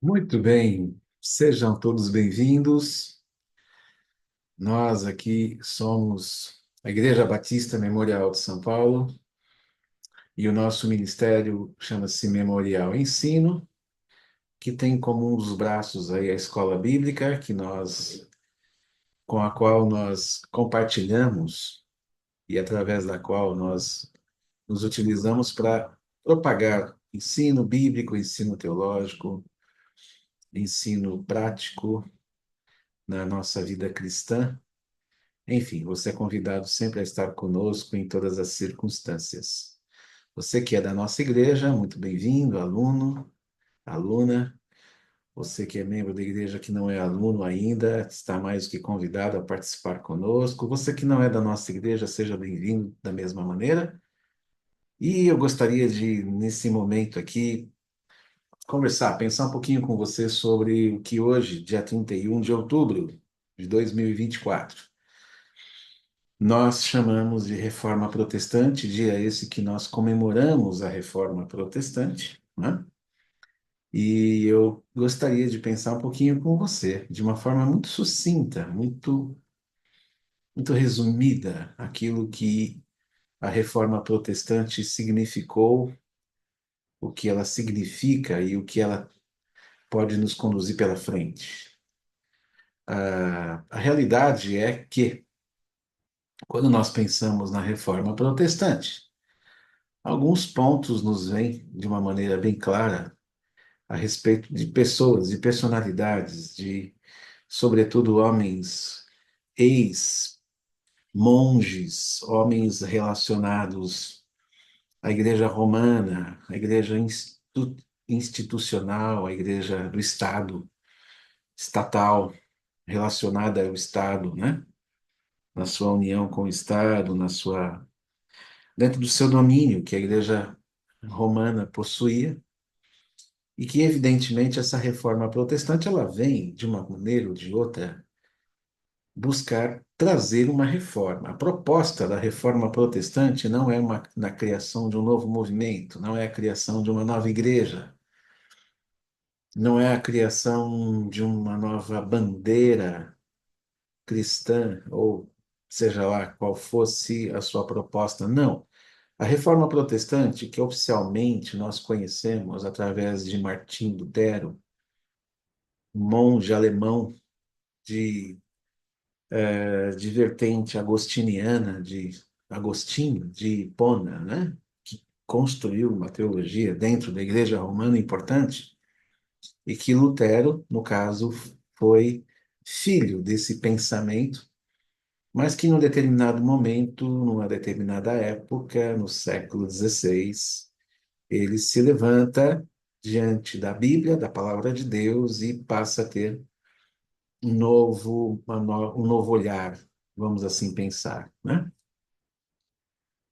Muito bem, sejam todos bem-vindos. Nós aqui somos a Igreja Batista Memorial de São Paulo e o nosso ministério chama-se Memorial Ensino, que tem como um dos braços aí a escola bíblica, com a qual nós compartilhamos e através da qual nós nos utilizamos para propagar ensino bíblico, ensino teológico, ensino prático na nossa vida cristã. Enfim, você é convidado sempre a estar conosco em todas as circunstâncias. Você que é da nossa igreja, muito bem-vindo, aluno, aluna. Você que é membro da igreja que não é aluno ainda, está mais do que convidado a participar conosco. Você que não é da nossa igreja, seja bem-vindo da mesma maneira. E eu gostaria de, nesse momento aqui, conversar, pensar um pouquinho com você sobre o que hoje, dia 31 de outubro de 2024, nós chamamos de Reforma Protestante, dia esse que nós comemoramos a Reforma Protestante, né? E eu gostaria de pensar um pouquinho com você, de uma forma muito sucinta, muito resumida, aquilo que a Reforma Protestante significou, o que ela significa e o que ela pode nos conduzir pela frente. A realidade é que, quando nós pensamos na Reforma Protestante, alguns pontos nos vêm de uma maneira bem clara a respeito de pessoas, de personalidades, de, sobretudo, homens, ex-monges, homens relacionados à Igreja Romana, à Igreja institucional, à Igreja do Estado, estatal, relacionada ao Estado, né? Na sua união com o Estado, dentro do seu domínio que a Igreja Romana possuía. E que, evidentemente, essa reforma protestante ela vem, de uma maneira ou de outra, buscar trazer uma reforma. A proposta da reforma protestante não é na criação de um novo movimento, não é a criação de uma nova igreja, não é a criação de uma nova bandeira cristã, ou seja lá qual fosse a sua proposta. Não. A reforma protestante, que oficialmente nós conhecemos através de Martim Lutero, um monge alemão de, de vertente agostiniana, de Agostinho, de Hipona, né? Que construiu uma teologia dentro da Igreja Romana importante, e que Lutero, no caso, foi filho desse pensamento, mas que num determinado momento, numa determinada época, no século XVI, ele se levanta diante da Bíblia, da palavra de Deus, e passa a ter um novo olhar, vamos assim pensar, né?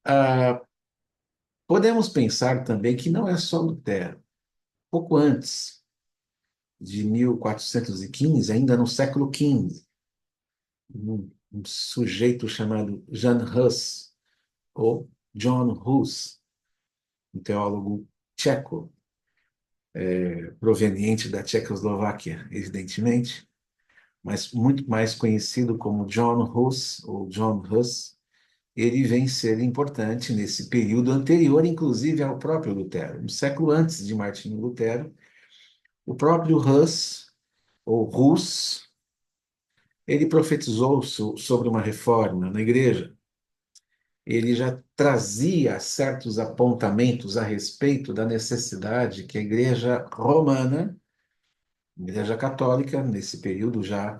Ah, podemos pensar também que não é só Lutero. Pouco antes de 1415, ainda no século XV, um sujeito chamado Jan Hus, ou John Hus, um teólogo tcheco, proveniente da Tchecoslováquia, evidentemente, mas muito mais conhecido como John Hus, ou John Hus, ele vem ser importante nesse período anterior, inclusive ao próprio Lutero. Um século antes de Martinho Lutero, o próprio Hus, ou Hus, ele profetizou sobre uma reforma na igreja. Ele já trazia certos apontamentos a respeito da necessidade que a igreja romana, a igreja católica, nesse período já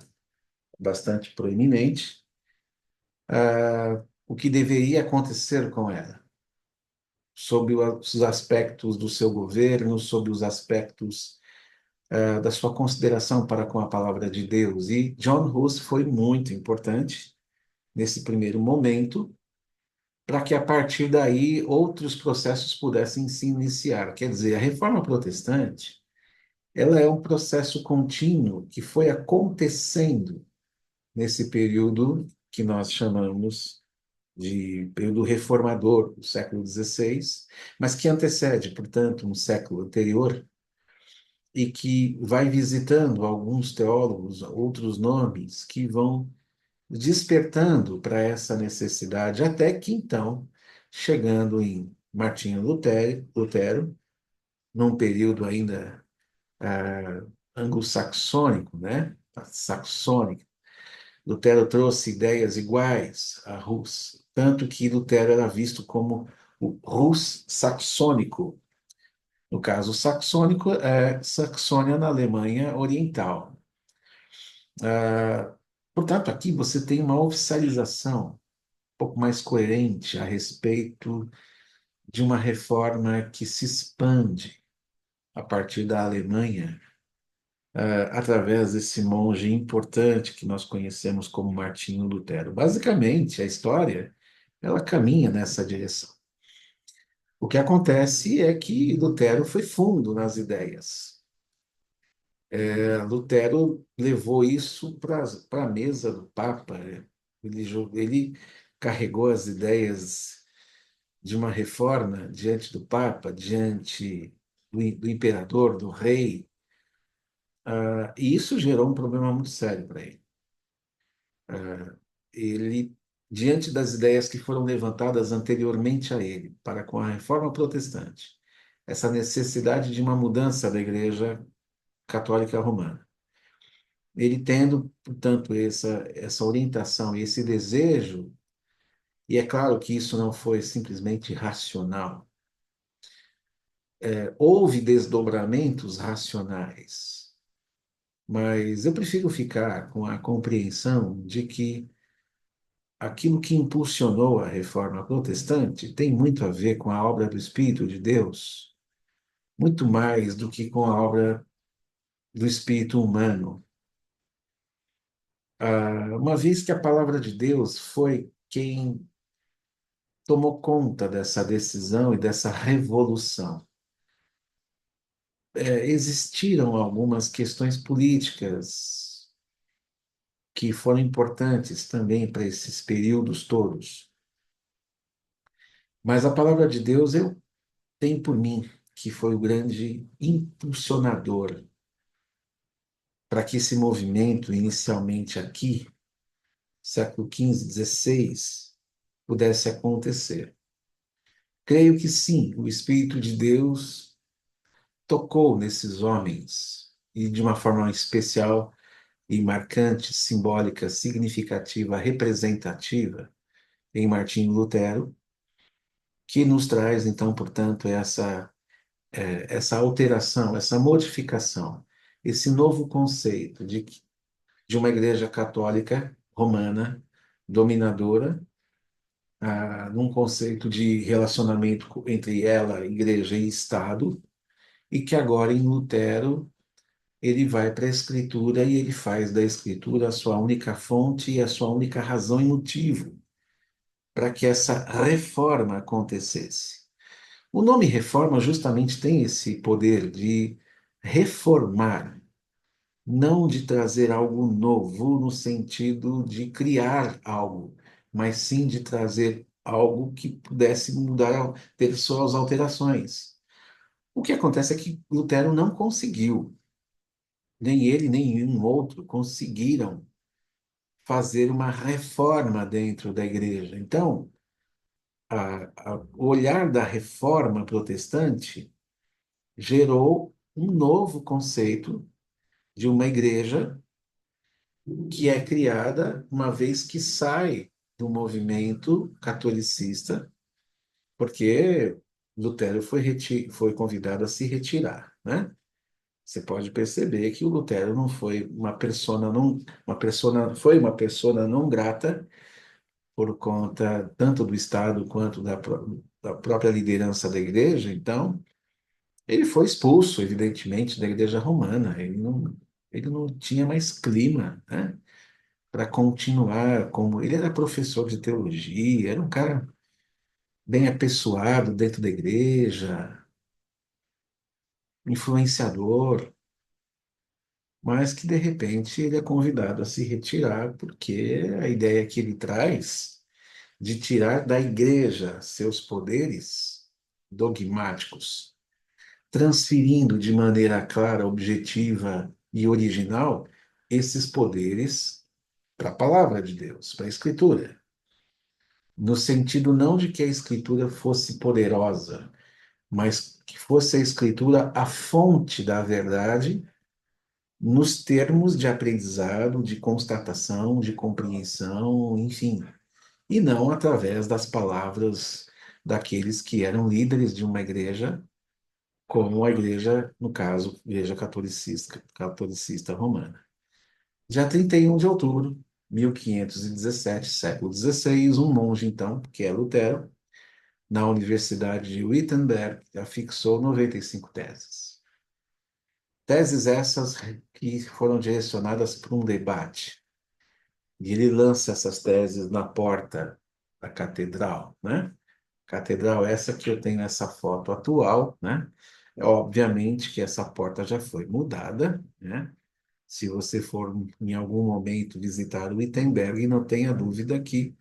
bastante proeminente, o que deveria acontecer com ela, sobre os aspectos do seu governo, sobre os aspectos da sua consideração para com a palavra de Deus. E John Hus foi muito importante nesse primeiro momento, para que a partir daí outros processos pudessem se iniciar. Quer dizer, a reforma protestante, ela é um processo contínuo que foi acontecendo nesse período que nós chamamos de período reformador do século XVI, mas que antecede, portanto, um século anterior, e que vai visitando alguns teólogos, outros nomes, que vão despertando para essa necessidade, até que então, chegando em Martinho Lutero, num período ainda anglo-saxônico, né? Saxônico. Lutero trouxe ideias iguais a Hus, tanto que Lutero era visto como o Rus saxônico. No caso, saxônico é Saxônia na Alemanha Oriental. Portanto, aqui você tem uma oficialização um pouco mais coerente a respeito de uma reforma que se expande a partir da Alemanha, através desse monge importante que nós conhecemos como Martinho Lutero. Basicamente, a história ela caminha nessa direção. O que acontece é que Lutero foi fundo nas ideias. Lutero levou isso para a mesa do Papa. Ele carregou as ideias de uma reforma diante do Papa, diante do imperador, do rei, e isso gerou um problema muito sério para ele. Ele, diante das ideias que foram levantadas anteriormente a ele, para com a reforma protestante, essa necessidade de uma mudança da Igreja Católica Romana, ele tendo, portanto, essa orientação e esse desejo, e é claro que isso não foi simplesmente racional, houve desdobramentos racionais, mas eu prefiro ficar com a compreensão de que aquilo que impulsionou a reforma protestante tem muito a ver com a obra do Espírito de Deus, muito mais do que com a obra do espírito humano. Uma vez que a palavra de Deus foi quem tomou conta dessa decisão e dessa revolução. Existiram algumas questões políticas que foram importantes também para esses períodos todos. Mas a palavra de Deus eu tenho por mim que foi o grande impulsionador para que esse movimento, inicialmente aqui, século XV, XVI, pudesse acontecer. Creio que sim, o Espírito de Deus tocou nesses homens, e de uma forma especial e marcante, simbólica, significativa, representativa, em Martinho Lutero, que nos traz, então, portanto, essa alteração, essa modificação, esse novo conceito de uma igreja católica romana dominadora, num conceito de relacionamento entre ela, igreja e Estado, e que agora em Lutero ele vai para a Escritura e ele faz da Escritura a sua única fonte e a sua única razão e motivo para que essa reforma acontecesse. O nome reforma justamente tem esse poder de reformar, não de trazer algo novo no sentido de criar algo, mas sim de trazer algo que pudesse mudar, ter suas alterações. O que acontece é que Lutero não conseguiu, nem ele, nem nenhum outro conseguiram fazer uma reforma dentro da igreja. Então, o olhar da reforma protestante gerou um novo conceito de uma igreja que é criada uma vez que sai do movimento catolicista, porque Lutero foi convidado a se retirar, né? Você pode perceber que o Lutero não foi foi uma persona não grata por conta tanto do Estado quanto da própria liderança da igreja. Então, ele foi expulso, evidentemente, da igreja romana. Ele não tinha mais clima, né, para continuar como. Ele era professor de teologia, era um cara bem apessoado dentro da igreja, influenciador, mas que de repente ele é convidado a se retirar, porque a ideia que ele traz de tirar da igreja seus poderes dogmáticos, transferindo de maneira clara, objetiva e original esses poderes para a palavra de Deus, para a Escritura. No sentido não de que a Escritura fosse poderosa, mas que fosse a Escritura a fonte da verdade nos termos de aprendizado, de constatação, de compreensão, enfim, e não através das palavras daqueles que eram líderes de uma igreja, como a igreja, no caso, igreja catolicista romana. Dia 31 de outubro de 1517, século XVI, um monge, então, que é Lutero, na Universidade de Wittenberg, afixou 95 teses. Teses essas que foram direcionadas para um debate. E ele lança essas teses na porta da catedral, né? Catedral essa que eu tenho essa foto atual, né? Obviamente que essa porta já foi mudada, né? Se você for em algum momento visitar o Wittenberg, não tenha dúvida que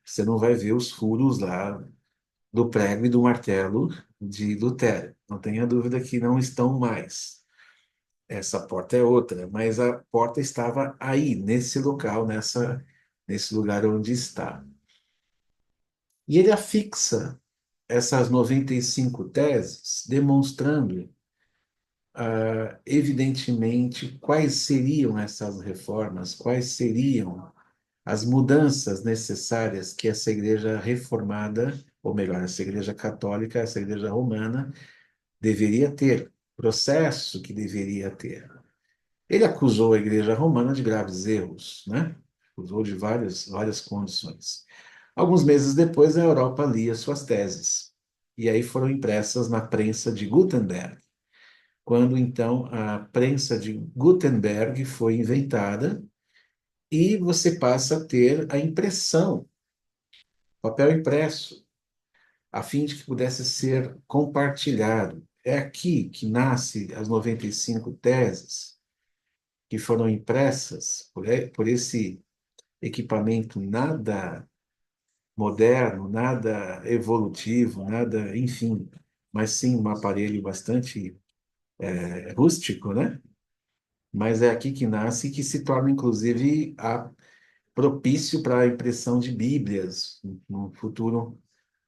você não vai ver os furos lá do prego e do martelo de Lutero. Não tenha dúvida que não estão mais. Essa porta é outra, mas a porta estava aí, nesse local, nesse lugar onde está. E ele afixa essas 95 teses, demonstrando, evidentemente, quais seriam essas reformas, quais seriam as mudanças necessárias que essa igreja reformada, ou melhor, essa igreja católica, essa igreja romana, deveria ter, processo que deveria ter. Ele acusou a igreja romana de graves erros, né? Acusou de várias condições. Alguns meses depois, a Europa lia suas teses, e aí foram impressas na prensa de Gutenberg, quando então a prensa de Gutenberg foi inventada e você passa a ter a impressão, papel impresso, a fim de que pudesse ser compartilhado. É aqui que nasce as 95 teses que foram impressas por esse equipamento nada moderno, nada evolutivo, nada, enfim, mas sim um aparelho bastante rústico, né? Mas é aqui que nasce e que se torna, inclusive, propício para a impressão de Bíblias, no futuro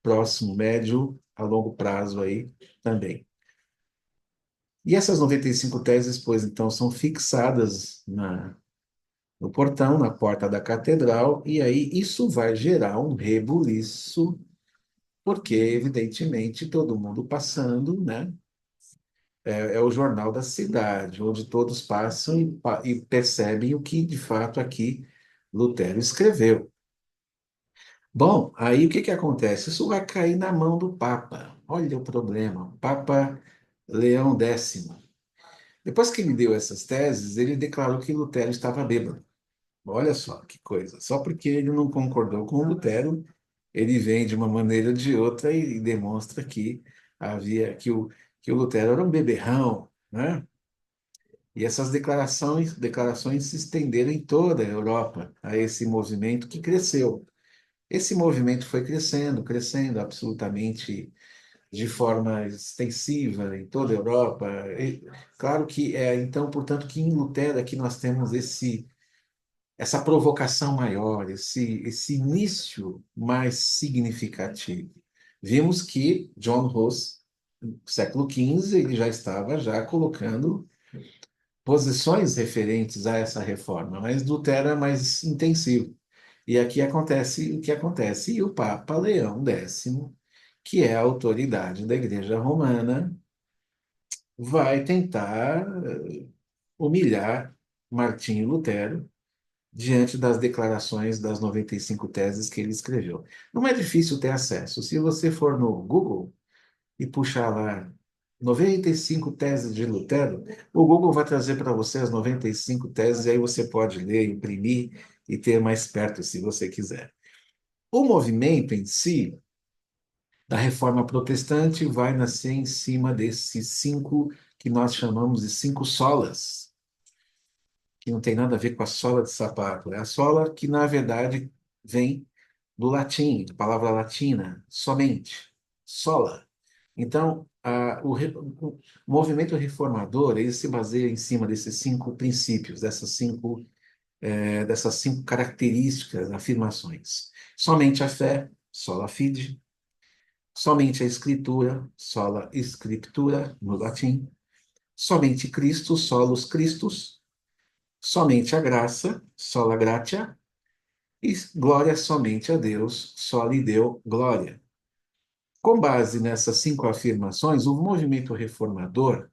próximo, médio, a longo prazo aí também. E essas 95 teses, pois, então, são fixadas no portão, na porta da catedral, e aí isso vai gerar um rebuliço, porque, evidentemente, todo mundo passando, né? É o jornal da cidade, onde todos passam e percebem o que, de fato, aqui Lutero escreveu. Bom, aí o que que acontece? Isso vai cair na mão do Papa. Olha o problema. Papa Leão X. Depois que ele deu essas teses, ele declarou que Lutero estava bêbado. Olha só que coisa. Só porque ele não concordou com Lutero, ele vem de uma maneira ou de outra e demonstra que que o Lutero era um beberrão, né? E essas declarações se estenderam em toda a Europa, a esse movimento que cresceu. Esse movimento foi crescendo, crescendo absolutamente de forma extensiva em toda a Europa. Claro que então, portanto, que em Lutero aqui nós temos essa provocação maior, esse início mais significativo. Vimos que John Hus, no século XV, ele já estava já colocando posições referentes a essa reforma, mas Lutero é mais intensivo. E aqui acontece o que acontece. E o Papa Leão X, que é a autoridade da Igreja Romana, vai tentar humilhar Martinho Lutero diante das declarações das 95 teses que ele escreveu. Não é difícil ter acesso. Se você for no Google e puxar lá 95 teses de Lutero, o Google vai trazer para você as 95 teses, e aí você pode ler, imprimir e ter mais perto, se você quiser. O movimento em si, da reforma protestante, vai nascer em cima desses cinco que nós chamamos de cinco solas, que não tem nada a ver com a sola de sapato. É a sola que, na verdade, vem do latim, da palavra latina, somente, sola. Então, o movimento reformador, ele se baseia em cima desses cinco princípios, dessas cinco características, afirmações. Somente a fé, sola fide, somente a escritura, sola scriptura, no latim, somente Cristo, solus Christus, somente a graça, sola gratia, e glória somente a Deus, soli Deo glória. Com base nessas cinco afirmações, o movimento reformador,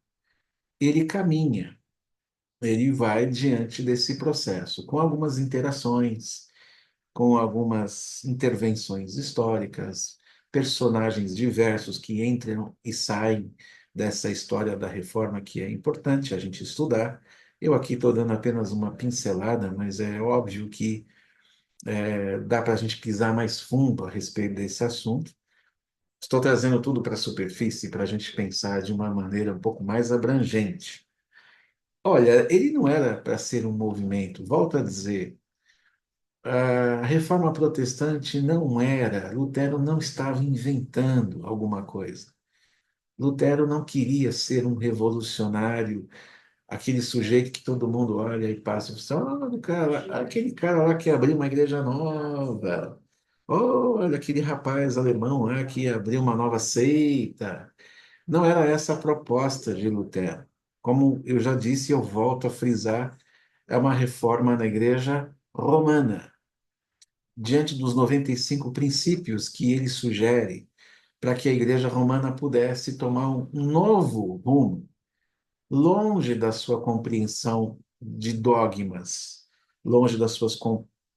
ele caminha, ele vai diante desse processo, com algumas interações, com algumas intervenções históricas, personagens diversos que entram e saem dessa história da reforma que é importante a gente estudar. Eu aqui estou dando apenas uma pincelada, mas é óbvio que dá para a gente pisar mais fundo a respeito desse assunto. Estou trazendo tudo para a superfície para a gente pensar de uma maneira um pouco mais abrangente. Olha, ele não era para ser um movimento, volto a dizer, a reforma protestante não era, Lutero não estava inventando alguma coisa. Lutero não queria ser um revolucionário, aquele sujeito que todo mundo olha e passa e fala, olha, cara, aquele cara lá que abriu uma igreja nova. Olha, aquele rapaz alemão lá que abriu uma nova seita. Não era essa a proposta de Lutero. Como eu já disse, eu volto a frisar, é uma reforma na igreja romana, diante dos 95 princípios que ele sugere para que a igreja romana pudesse tomar um novo rumo, longe da sua compreensão de dogmas, longe das suas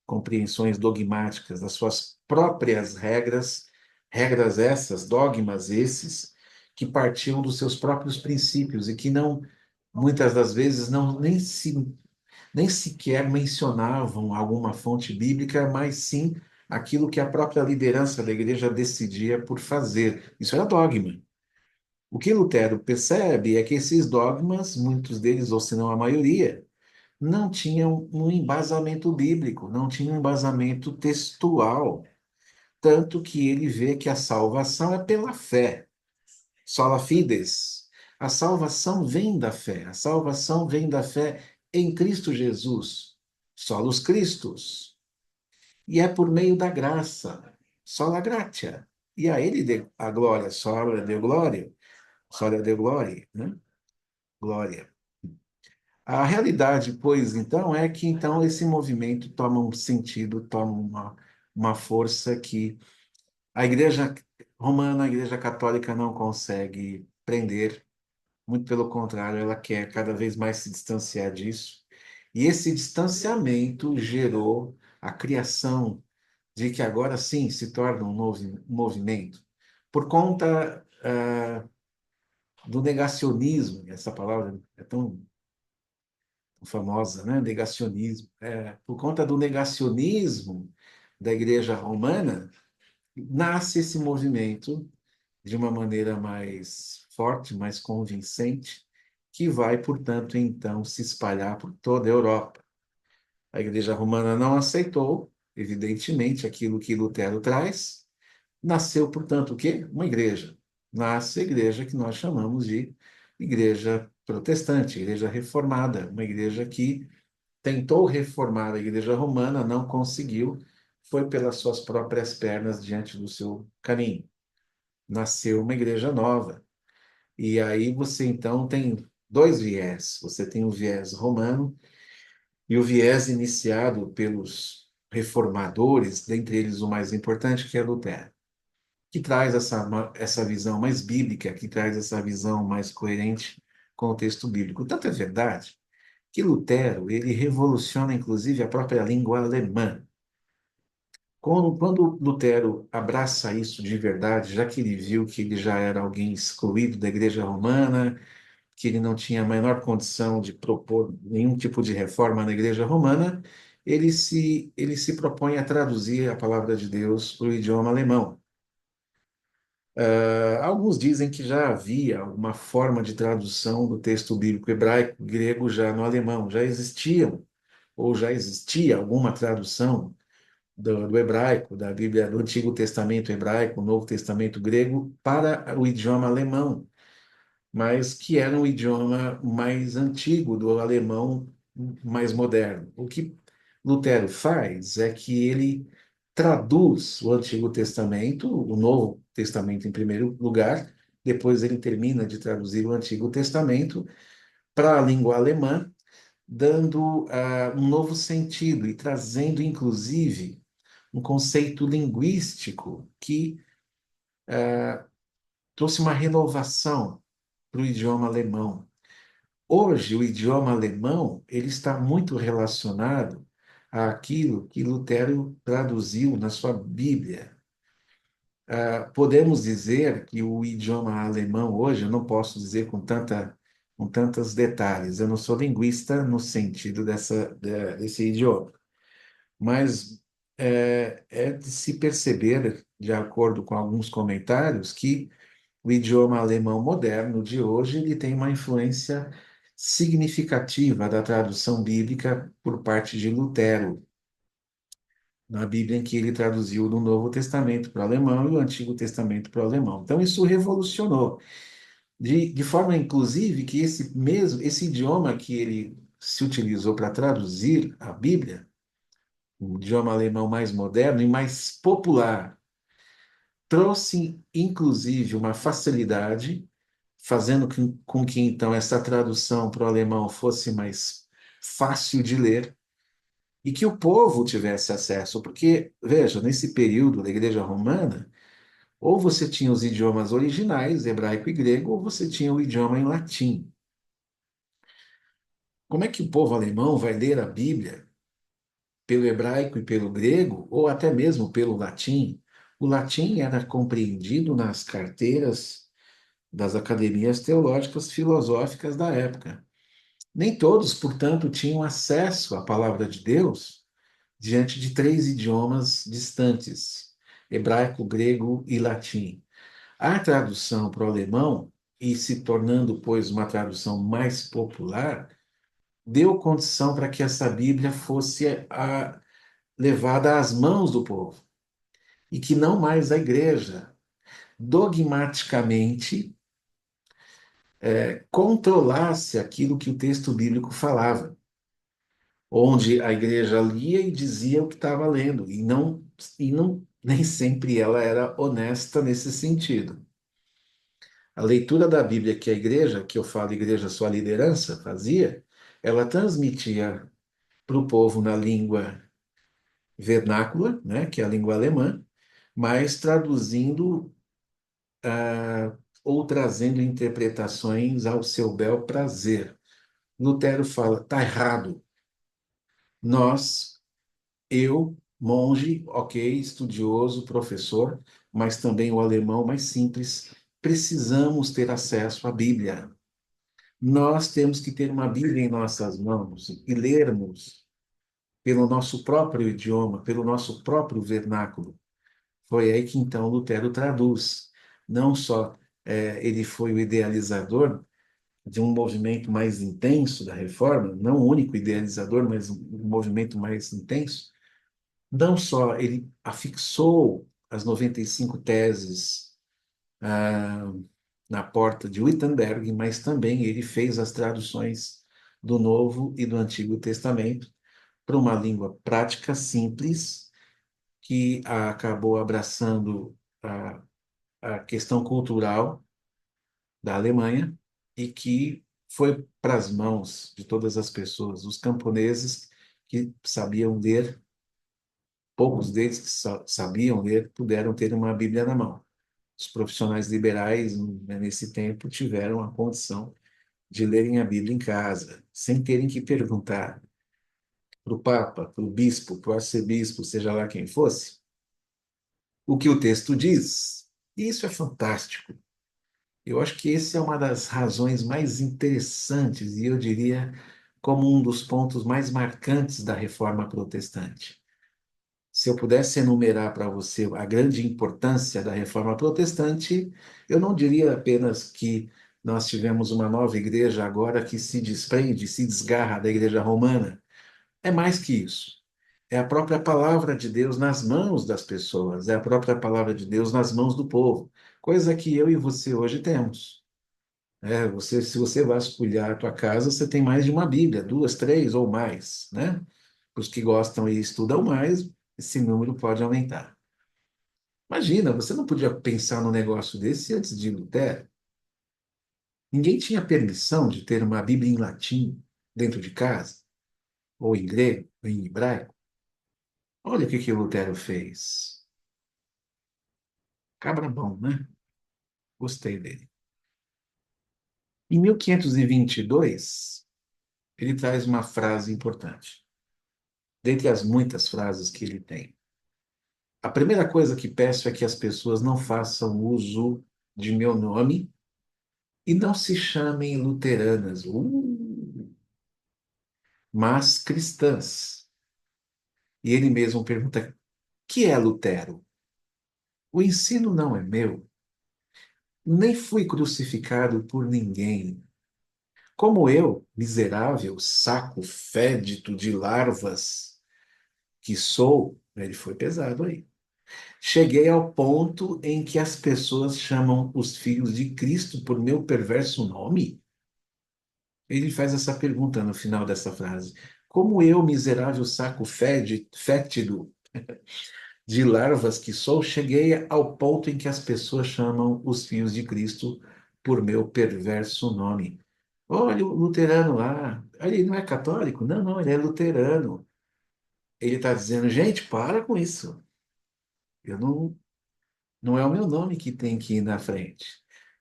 compreensões dogmáticas, das suas próprias regras, regras essas, dogmas esses, que partiam dos seus próprios princípios e que não, muitas das vezes, não nem sequer mencionavam alguma fonte bíblica, mas sim aquilo que a própria liderança da igreja decidia por fazer. Isso era dogma. O que Lutero percebe é que esses dogmas, muitos deles, ou se não a maioria, não tinham um embasamento bíblico, não tinham um embasamento textual, tanto que ele vê que a salvação é pela fé, sola fides. A salvação vem da fé, a salvação vem da fé em Cristo Jesus, solos Christus, e é por meio da graça, sola gratia. E a ele dê a glória, sola deu glória, sola deu glória, né? Glória. A realidade, pois, então, é que então esse movimento toma um sentido, toma uma força que a Igreja Romana, a Igreja Católica não consegue prender, muito pelo contrário, ela quer cada vez mais se distanciar disso. E esse distanciamento gerou a criação de que agora sim se torna um novo movimento, por conta do negacionismo, essa palavra é tão famosa, né? Negacionismo. Por conta do negacionismo da Igreja Romana, nasce esse movimento de uma maneira mais forte, mais convincente, que vai, portanto, então se espalhar por toda a Europa. A Igreja Romana não aceitou, evidentemente, aquilo que Lutero traz. Nasceu, portanto, o quê? Uma igreja. Nasce a igreja que nós chamamos de igreja protestante, igreja reformada, uma igreja que tentou reformar a Igreja Romana, não conseguiu, foi pelas suas próprias pernas diante do seu caminho. Nasceu uma igreja nova. E aí você então tem dois viés. Você tem o viés romano e o viés iniciado pelos reformadores, dentre eles o mais importante, que é Lutero, que traz essa visão mais bíblica, que traz essa visão mais coerente com o texto bíblico. Tanto é verdade que Lutero, ele revoluciona inclusive a própria língua alemã. Quando Lutero abraça isso de verdade, já que ele viu que ele já era alguém excluído da Igreja Romana, que ele não tinha a menor condição de propor nenhum tipo de reforma na Igreja Romana, ele se propõe a traduzir a palavra de Deus para o idioma alemão. Alguns dizem que já havia uma forma de tradução do texto bíblico hebraico, grego já no alemão, já existiam, ou já existia alguma tradução do hebraico, da Bíblia, do Antigo Testamento hebraico, Novo Testamento grego, para o idioma alemão. mas que era um idioma mais antigo do alemão mais moderno. O que Lutero faz é que ele traduz o Antigo Testamento, o Novo Testamento em primeiro lugar, depois ele termina de traduzir o Antigo Testamento para a língua alemã, dando um novo sentido e trazendo, inclusive, um conceito linguístico que trouxe uma renovação para o idioma alemão. Hoje, o idioma alemão ele está muito relacionado àquilo que Lutero traduziu na sua Bíblia. Podemos dizer que o idioma alemão hoje, eu não posso dizer com tantos detalhes, eu não sou linguista no sentido desse idioma, mas é de se perceber, de acordo com alguns comentários, que o idioma alemão moderno de hoje ele tem uma influência significativa da tradução bíblica por parte de Lutero, na Bíblia em que ele traduziu do Novo Testamento para o alemão e o Antigo Testamento para o alemão. Então isso revolucionou, de forma inclusive que esse idioma que ele se utilizou para traduzir a Bíblia, o idioma alemão mais moderno e mais popular, trouxe inclusive uma facilidade fazendo com que então essa tradução para o alemão fosse mais fácil de ler e que o povo tivesse acesso, porque, veja, nesse período da Igreja Romana, ou você tinha os idiomas originais, hebraico e grego, ou você tinha o idioma em latim. Como é que o povo alemão vai ler a Bíblia pelo hebraico e pelo grego, ou até mesmo pelo latim? O latim era compreendido nas carteiras das academias teológicas filosóficas da época. Nem todos, portanto, tinham acesso à palavra de Deus diante de três idiomas distantes: hebraico, grego e latim. A tradução para o alemão, e se tornando, pois, uma tradução mais popular, deu condição para que essa Bíblia fosse levada às mãos do povo, e que não mais a igreja dogmaticamente controlasse aquilo que o texto bíblico falava, onde a igreja lia e dizia o que estava lendo, e não nem sempre ela era honesta nesse sentido. A leitura da Bíblia que a igreja, que eu falo igreja, sua liderança, fazia, ela transmitia para o povo na língua vernácula, né, que é a língua alemã, mas traduzindo ou trazendo interpretações ao seu bel prazer. Lutero fala, está errado. Nós, eu, monge, ok, estudioso, professor, mas também o alemão mais simples, precisamos ter acesso à Bíblia. Nós temos que ter uma Bíblia em nossas mãos e lermos pelo nosso próprio idioma, pelo nosso próprio vernáculo. Foi aí que então Lutero traduz. Não só ele foi o idealizador de um movimento mais intenso da reforma, não o único idealizador, mas um movimento mais intenso, não só ele afixou as 95 teses ah, na porta de Wittenberg, mas também ele fez as traduções do Novo e do Antigo Testamento para uma língua prática, simples, que acabou abraçando a questão cultural da Alemanha e que foi para as mãos de todas as pessoas, os camponeses que sabiam ler, poucos deles que sabiam ler, puderam ter uma Bíblia na mão. Os profissionais liberais, né, nesse tempo, tiveram a condição de lerem a Bíblia em casa, sem terem que perguntar para o Papa, para o bispo, para o arcebispo, seja lá quem fosse, o que o texto diz. E isso é fantástico. Eu acho que essa é uma das razões mais interessantes, e eu diria como um dos pontos mais marcantes da reforma protestante. Se eu pudesse enumerar para você a grande importância da reforma protestante, eu não diria apenas que nós tivemos uma nova igreja agora que se desprende, se desgarra da igreja romana. É mais que isso. É a própria palavra de Deus nas mãos das pessoas, é a própria palavra de Deus nas mãos do povo, coisa que eu e você hoje temos. Se você vasculhar a tua casa, você tem mais de uma Bíblia, duas, três ou mais, né? Os que gostam e estudam mais, esse número pode aumentar. Imagina, você não podia pensar num negócio desse antes de Lutero. Ninguém tinha permissão de ter uma Bíblia em latim dentro de casa, ou em grego, ou em hebraico. Olha o que que Lutero fez. Cabra bom, né? Gostei dele. Em 1522, ele traz uma frase importante, dentre as muitas frases que ele tem. A primeira coisa que peço é que as pessoas não façam uso de meu nome e não se chamem luteranas, mas cristãs. E ele mesmo pergunta: que é Lutero? O ensino não é meu, nem fui crucificado por ninguém. Como eu, miserável saco fédido de larvas que sou, ele foi pesado aí. Cheguei ao ponto em que as pessoas chamam os filhos de Cristo por meu perverso nome? Ele faz essa pergunta no final dessa frase. Como eu, miserável saco fétido de larvas que sou, cheguei ao ponto em que as pessoas chamam os filhos de Cristo por meu perverso nome. Olha o luterano lá. Ele não é católico? Não, não, ele é luterano. Ele está dizendo, gente, para com isso. Eu não, não é o meu nome que tem que ir na frente.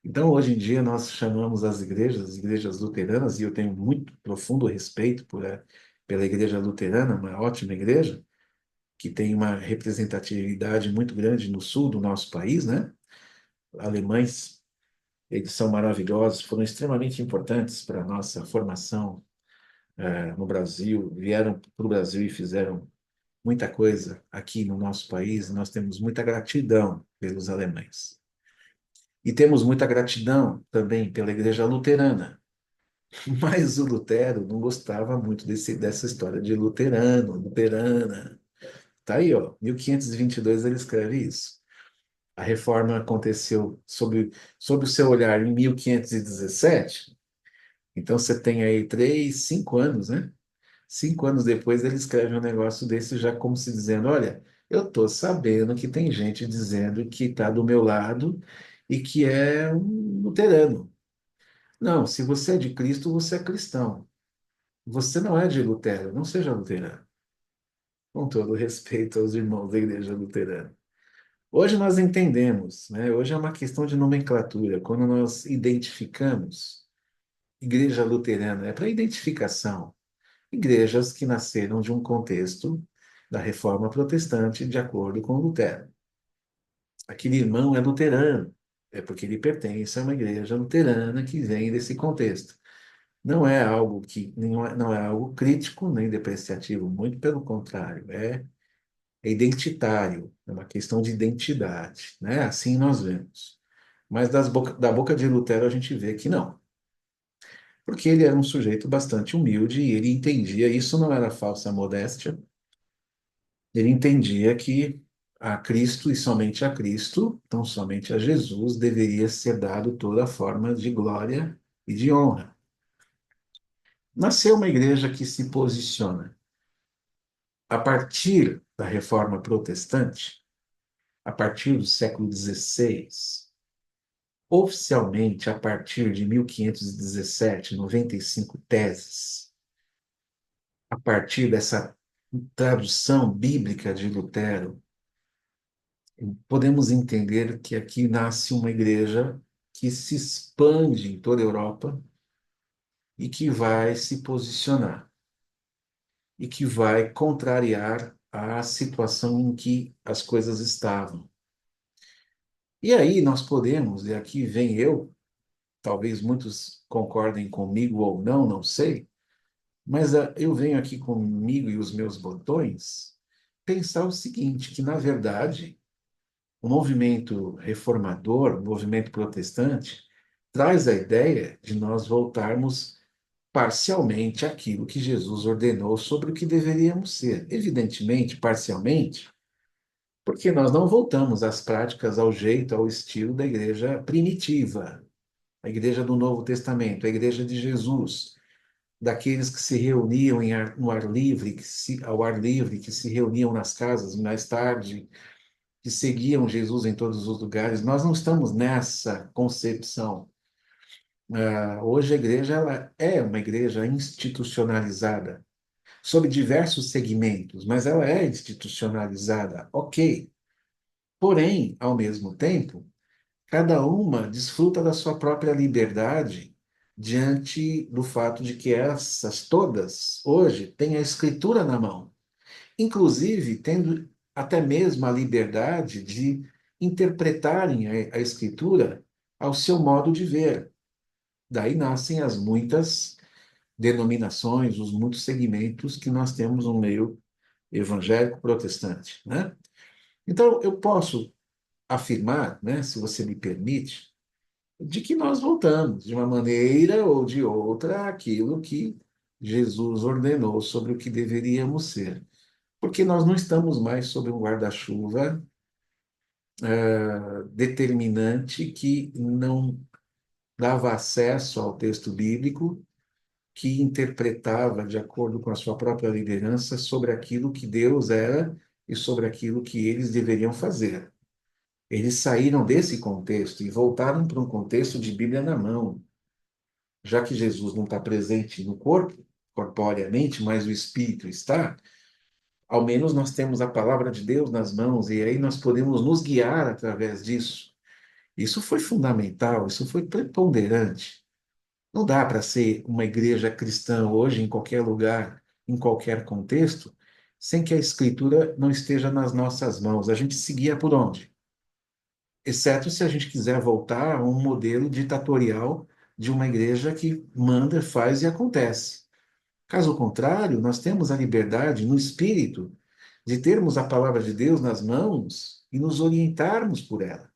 Então, hoje em dia, nós chamamos as igrejas luteranas, e eu tenho muito profundo respeito pela igreja luterana, uma ótima igreja, que tem uma representatividade muito grande no sul do nosso país, né? Alemães, eles são maravilhosos, foram extremamente importantes para a nossa formação, no Brasil, vieram para o Brasil e fizeram muita coisa aqui no nosso país, e nós temos muita gratidão pelos alemães. E temos muita gratidão também pela Igreja Luterana. Mas o Lutero não gostava muito dessa história de luterano, luterana. Tá aí, ó, 1522 ele escreve isso. A reforma aconteceu sob o seu olhar em 1517. Então você tem aí 5 anos, né? 5 anos depois ele escreve um negócio desse já como se dizendo, olha, eu estou sabendo que tem gente dizendo que está do meu lado e que é um luterano. Não, se você é de Cristo, você é cristão. Você não é de Lutero, não seja luterano. Com todo respeito aos irmãos da igreja luterana. Hoje nós entendemos, né? Hoje é uma questão de nomenclatura. Quando nós identificamos igreja luterana, é para identificação. Igrejas que nasceram de um contexto da reforma protestante de acordo com Lutero. Aquele irmão é luterano, é porque ele pertence a uma igreja luterana que vem desse contexto. Não é algo não é algo crítico nem depreciativo, muito pelo contrário, é identitário, é uma questão de identidade, né? Assim nós vemos. Mas da boca de Lutero a gente vê que não, porque ele era um sujeito bastante humilde e ele entendia, isso não era falsa modéstia, ele entendia que a Cristo e somente a Cristo, então somente a Jesus, deveria ser dado toda a forma de glória e de honra. Nasceu uma igreja que se posiciona a partir da Reforma Protestante, a partir do século XVI, oficialmente a partir de 1517, 95 teses, a partir dessa tradução bíblica de Lutero, podemos entender que aqui nasce uma igreja que se expande em toda a Europa e que vai se posicionar e que vai contrariar a situação em que as coisas estavam. E aí nós podemos, e aqui vem eu, talvez muitos concordem comigo ou não, não sei, mas eu venho aqui comigo e os meus botões pensar o seguinte, que na verdade o movimento reformador, o movimento protestante, traz a ideia de nós voltarmos parcialmente àquilo que Jesus ordenou sobre o que deveríamos ser. Evidentemente, parcialmente, porque nós não voltamos às práticas, ao jeito, ao estilo da igreja primitiva. a igreja do Novo Testamento, a igreja de Jesus, daqueles que se reuniam no ar livre, ao ar livre, que se reuniam nas casas mais tarde, que seguiam Jesus em todos os lugares. Nós não estamos nessa concepção. Hoje a igreja ela é uma igreja institucionalizada, sob diversos segmentos, mas ela é institucionalizada, ok. Porém, ao mesmo tempo, cada uma desfruta da sua própria liberdade diante do fato de que essas todas, hoje, têm a escritura na mão, inclusive tendo até mesmo a liberdade de interpretarem a escritura ao seu modo de ver. Daí nascem as muitas denominações, os muitos segmentos que nós temos no meio evangélico protestante, né? Então, eu posso afirmar, né, se você me permite, de que nós voltamos, de uma maneira ou de outra, àquilo que Jesus ordenou sobre o que deveríamos ser. Porque nós não estamos mais sob um guarda-chuva determinante que não dava acesso ao texto bíblico, que interpretava de acordo com a sua própria liderança sobre aquilo que Deus era e sobre aquilo que eles deveriam fazer. Eles saíram desse contexto e voltaram para um contexto de Bíblia na mão, já que Jesus não está presente no corpo, corporeamente, mas o Espírito está, ao menos nós temos a palavra de Deus nas mãos e aí nós podemos nos guiar através disso. Isso foi fundamental, isso foi preponderante. Não dá para ser uma igreja cristã hoje, em qualquer lugar, em qualquer contexto, sem que a Escritura não esteja nas nossas mãos. A gente seguia por onde? Exceto se a gente quiser voltar a um modelo ditatorial de uma igreja que manda, faz e acontece. Caso contrário, nós temos a liberdade no espírito de termos a palavra de Deus nas mãos e nos orientarmos por ela,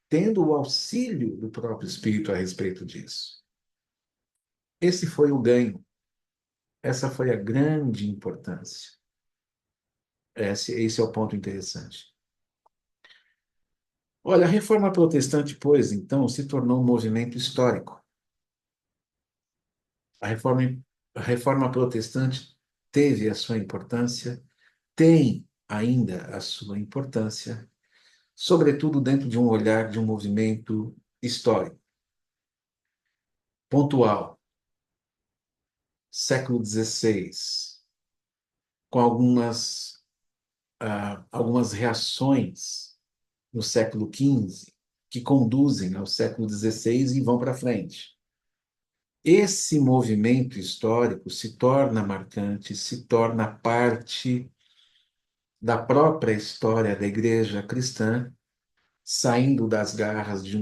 tendo o auxílio do próprio Espírito a respeito disso. Esse foi o ganho, essa foi a grande importância. Esse é o ponto interessante. Olha, a reforma protestante, pois, então, se tornou um movimento histórico. A reforma, a reforma protestante teve a sua importância, tem ainda a sua importância, sobretudo dentro de um olhar de um movimento histórico, pontual, século XVI, com algumas reações no século XV que conduzem ao século XVI e vão para frente. Esse movimento histórico se torna marcante, se torna parte da própria história da igreja cristã, saindo das garras de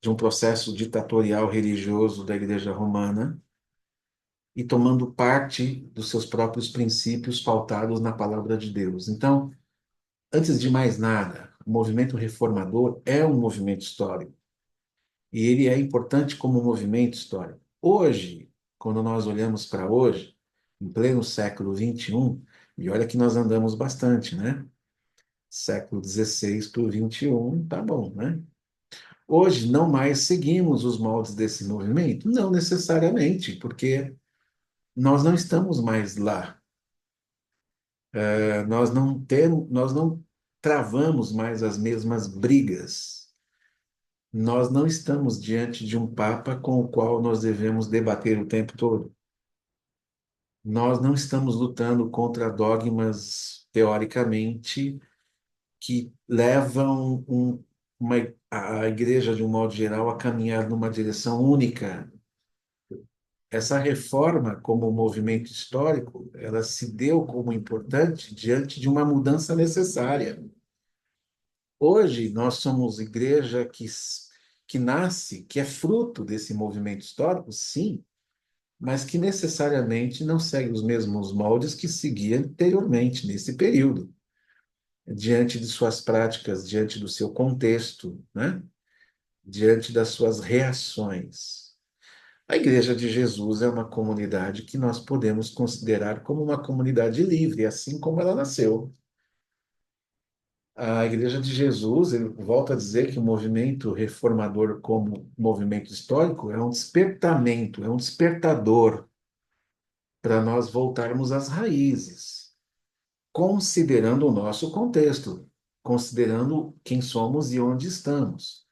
um processo ditatorial religioso da igreja romana e tomando parte dos seus próprios princípios pautados na palavra de Deus. Então, antes de mais nada, o movimento reformador é um movimento histórico e ele é importante como movimento histórico. Hoje, quando nós olhamos para hoje, em pleno século XXI, e olha que nós andamos bastante, né? Século XVI para o XXI, tá bom, né? Hoje não mais seguimos os moldes desse movimento? Não necessariamente, porque nós não estamos mais lá. Nós não travamos mais as mesmas brigas. Nós não estamos diante de um Papa com o qual nós devemos debater o tempo todo. Nós não estamos lutando contra dogmas, teoricamente, que levam a igreja, de um modo geral, a caminhar numa direção única. Essa reforma, como movimento histórico, ela se deu como importante diante de uma mudança necessária. Hoje, nós somos igreja que nasce, que é fruto desse movimento histórico, sim, mas que necessariamente não segue os mesmos moldes que seguia anteriormente, nesse período, diante de suas práticas, diante do seu contexto, né? Diante das suas reações. A Igreja de Jesus é uma comunidade que nós podemos considerar como uma comunidade livre, assim como ela nasceu. A Igreja de Jesus, ele volta a dizer que o movimento reformador, como movimento histórico, é um despertamento, é um despertador para nós voltarmos às raízes, considerando o nosso contexto, considerando quem somos e onde estamos.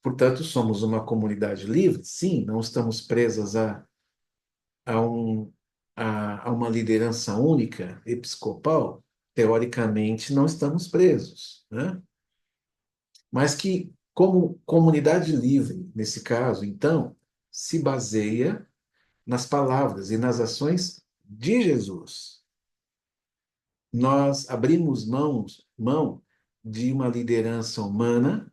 Portanto, somos uma comunidade livre? Sim, não estamos presas a, um, a uma liderança única, episcopal. Teoricamente, não estamos presos, né? Mas que, como comunidade livre, nesse caso, então, se baseia nas palavras e nas ações de Jesus. Nós abrimos mão de uma liderança humana,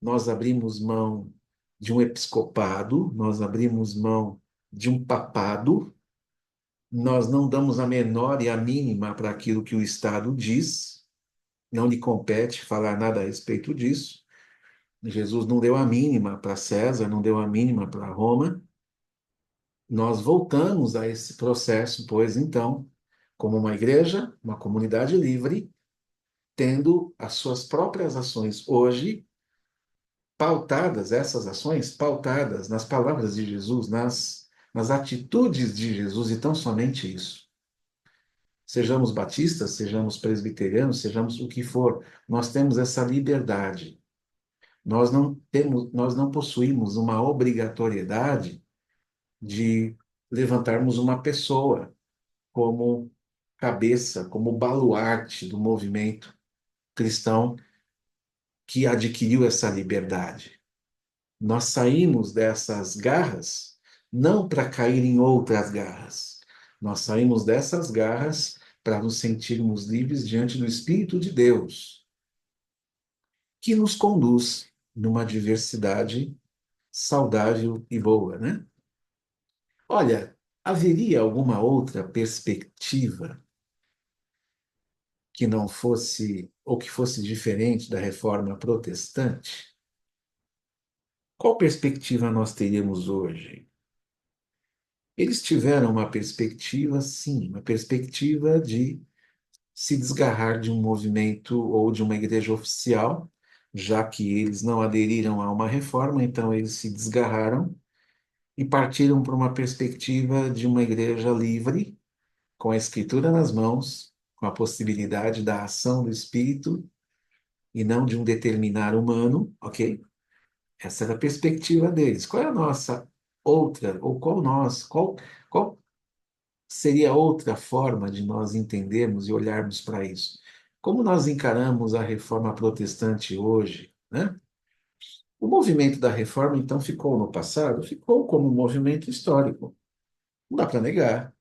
nós abrimos mão de um episcopado, nós abrimos mão de um papado, nós não damos a menor e a mínima para aquilo que o Estado diz, não lhe compete falar nada a respeito disso. Jesus não deu a mínima para César, não deu a mínima para Roma. Nós voltamos a esse processo, pois então, como uma igreja, uma comunidade livre, tendo as suas próprias ações hoje pautadas, essas ações pautadas nas palavras de Jesus, nas atitudes de Jesus, e tão somente isso. Sejamos batistas, sejamos presbiterianos, sejamos o que for, nós temos essa liberdade. Nós não possuímos uma obrigatoriedade de levantarmos uma pessoa como cabeça, como baluarte do movimento cristão que adquiriu essa liberdade. Nós saímos dessas garras não para cair em outras garras. Nós saímos dessas garras para nos sentirmos livres diante do Espírito de Deus, que nos conduz numa diversidade saudável e boa, né? Olha, haveria alguma outra perspectiva que não fosse, ou que fosse diferente da reforma protestante? Qual perspectiva nós teríamos hoje? Eles tiveram uma perspectiva, sim, uma perspectiva de se desgarrar de um movimento ou de uma igreja oficial, já que eles não aderiram a uma reforma, então eles se desgarraram e partiram para uma perspectiva de uma igreja livre, com a escritura nas mãos, com a possibilidade da ação do Espírito e não de um determinar humano, ok? Essa era a perspectiva deles. Qual é a nossa outra, ou qual seria outra forma de nós entendermos e olharmos para isso? Como nós encaramos a reforma protestante hoje, né? O movimento da reforma, então, ficou no passado? Ficou como um movimento histórico. Não dá para negar.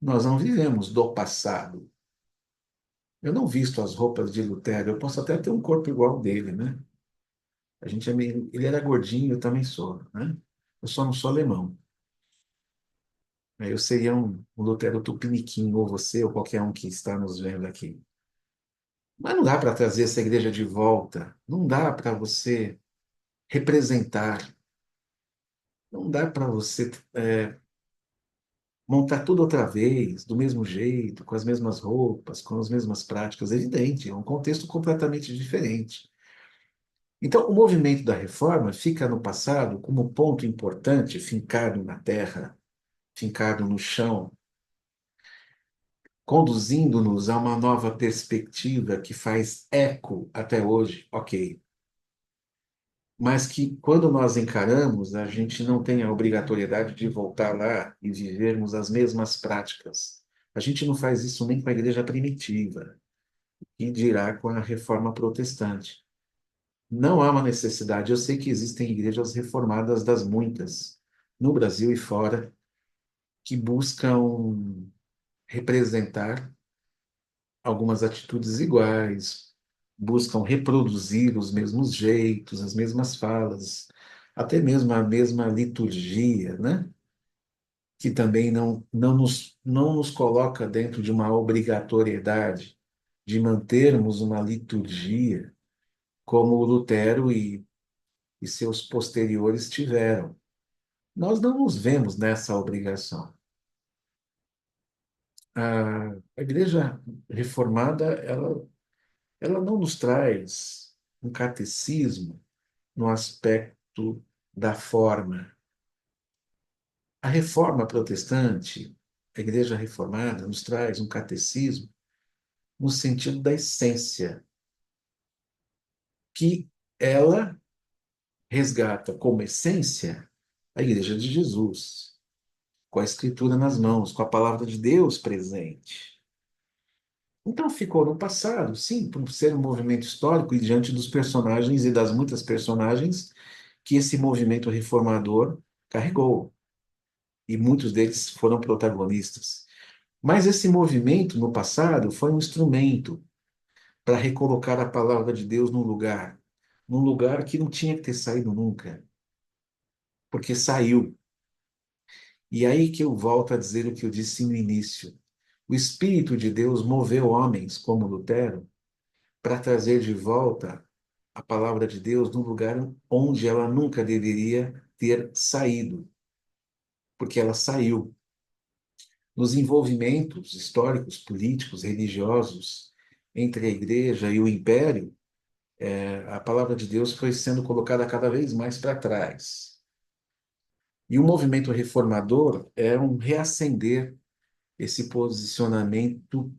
Nós não vivemos do passado. Eu não visto as roupas de Lutero, eu posso até ter um corpo igual ao dele, né? A gente é meio... Ele era gordinho, eu também sou, né? Eu só não sou alemão. Aí eu seria um Lutero tupiniquim, ou você, ou qualquer um que está nos vendo aqui. Mas não dá para trazer essa igreja de volta. Não dá para você representar. Não dá para você montar tudo outra vez, do mesmo jeito, com as mesmas roupas, com as mesmas práticas. É evidente, é um contexto completamente diferente. Então, o movimento da reforma fica no passado como ponto importante, fincado na terra, fincado no chão, conduzindo-nos a uma nova perspectiva que faz eco até hoje, ok. Mas que, quando nós encaramos, a gente não tem a obrigatoriedade de voltar lá e vivermos as mesmas práticas. A gente não faz isso nem com a igreja primitiva, e dirá com a reforma protestante. Não há uma necessidade. Eu sei que existem igrejas reformadas das muitas, no Brasil e fora, que buscam representar algumas atitudes iguais, buscam reproduzir os mesmos jeitos, as mesmas falas, até mesmo a mesma liturgia, né? Que também não nos coloca dentro de uma obrigatoriedade de mantermos uma liturgia como Lutero e seus posteriores tiveram. Nós não nos vemos nessa obrigação. A igreja reformada, ela ela não nos traz um catecismo no aspecto da forma. A reforma protestante, a Igreja Reformada, nos traz um catecismo no sentido da essência, que ela resgata como essência a Igreja de Jesus, com a Escritura nas mãos, com a palavra de Deus presente. Então ficou no passado, sim, por ser um movimento histórico e diante dos personagens e das muitas personagens que esse movimento reformador carregou, e muitos deles foram protagonistas. Mas esse movimento no passado foi um instrumento para recolocar a palavra de Deus num lugar que não tinha que ter saído nunca, porque saiu. E aí que eu volto a dizer o que eu disse no início. O Espírito de Deus moveu homens como Lutero para trazer de volta a palavra de Deus num lugar onde ela nunca deveria ter saído, porque ela saiu. Nos envolvimentos históricos, políticos, religiosos entre a igreja e o império, a palavra de Deus foi sendo colocada cada vez mais para trás. E o movimento reformador é um reacender esse posicionamento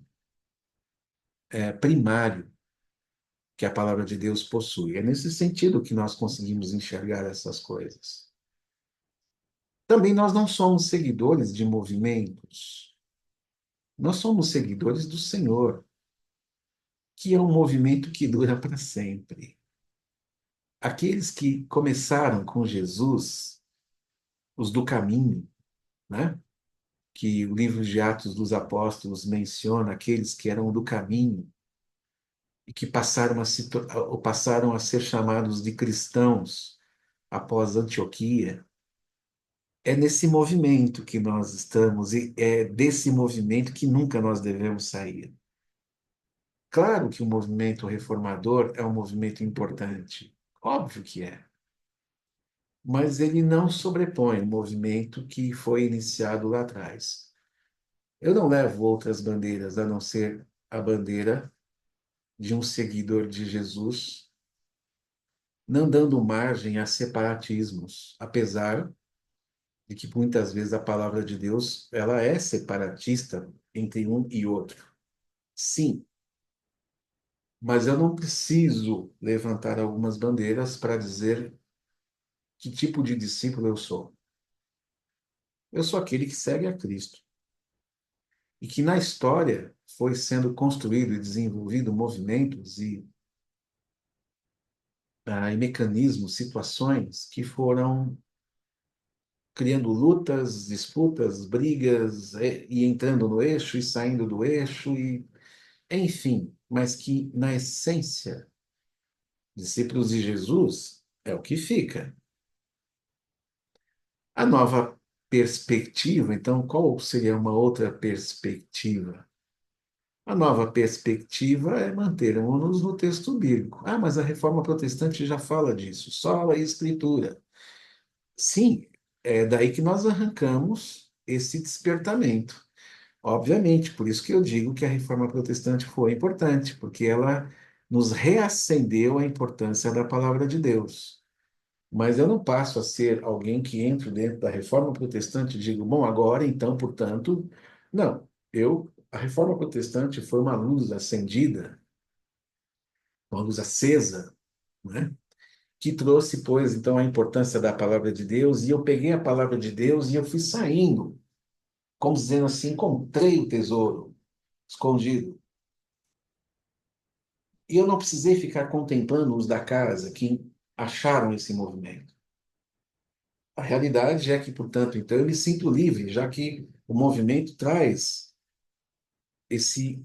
primário que a palavra de Deus possui. É nesse sentido que nós conseguimos enxergar essas coisas. Também nós não somos seguidores de movimentos, nós somos seguidores do Senhor, que é um movimento que dura para sempre. Aqueles que começaram com Jesus, os do caminho, né? Que o livro de Atos dos Apóstolos menciona aqueles que eram do caminho e que passaram a ser chamados de cristãos após Antioquia. É nesse movimento que nós estamos e é desse movimento que nunca nós devemos sair. Claro que o movimento reformador é um movimento importante, óbvio que é, mas ele não sobrepõe o movimento que foi iniciado lá atrás. Eu não levo outras bandeiras a não ser a bandeira de um seguidor de Jesus, não dando margem a separatismos, apesar de que muitas vezes a palavra de Deus ela é separatista entre um e outro. Sim, mas eu não preciso levantar algumas bandeiras para dizer que tipo de discípulo eu sou. Eu sou aquele que segue a Cristo e que na história foi sendo construído e desenvolvido movimentos e mecanismos, situações que foram criando lutas, disputas, brigas e entrando no eixo e saindo do eixo e enfim, mas que na essência, discípulos de Jesus é o que fica. A nova perspectiva, então, qual seria uma outra perspectiva? A nova perspectiva é mantermos-nos no texto bíblico. Ah, mas a reforma protestante já fala disso, sola e escritura. Sim, é daí que nós arrancamos esse despertamento. Obviamente, por isso que eu digo que a reforma protestante foi importante, porque ela nos reacendeu a importância da palavra de Deus. Mas eu não passo a ser alguém que entra dentro da reforma protestante e digo, bom, agora então, portanto, não. A reforma protestante foi uma luz acendida, uma luz acesa, né? Que trouxe, pois, então, a importância da palavra de Deus, e eu peguei a palavra de Deus e eu fui saindo, como dizendo assim, encontrei o tesouro escondido. E eu não precisei ficar contemplando os da casa que acharam esse movimento. A realidade é que, portanto, então eu me sinto livre, já que o movimento traz esse,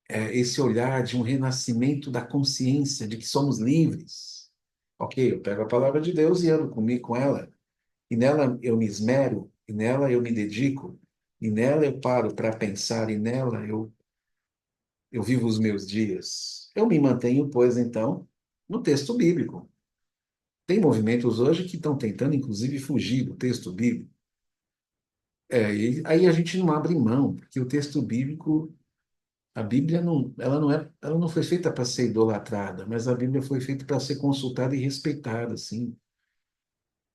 esse olhar de um renascimento da consciência de que somos livres. Ok, eu pego a palavra de Deus e ando comigo com ela, e nela eu me esmero, e nela eu me dedico, e nela eu paro para pensar, e nela eu vivo os meus dias. Eu me mantenho, pois, então, no texto bíblico. Tem movimentos hoje que estão tentando, inclusive, fugir do texto bíblico. E aí a gente não abre mão, porque o texto bíblico A Bíblia não, ela não foi feita para ser idolatrada, mas a Bíblia foi feita para ser consultada e respeitada, sim.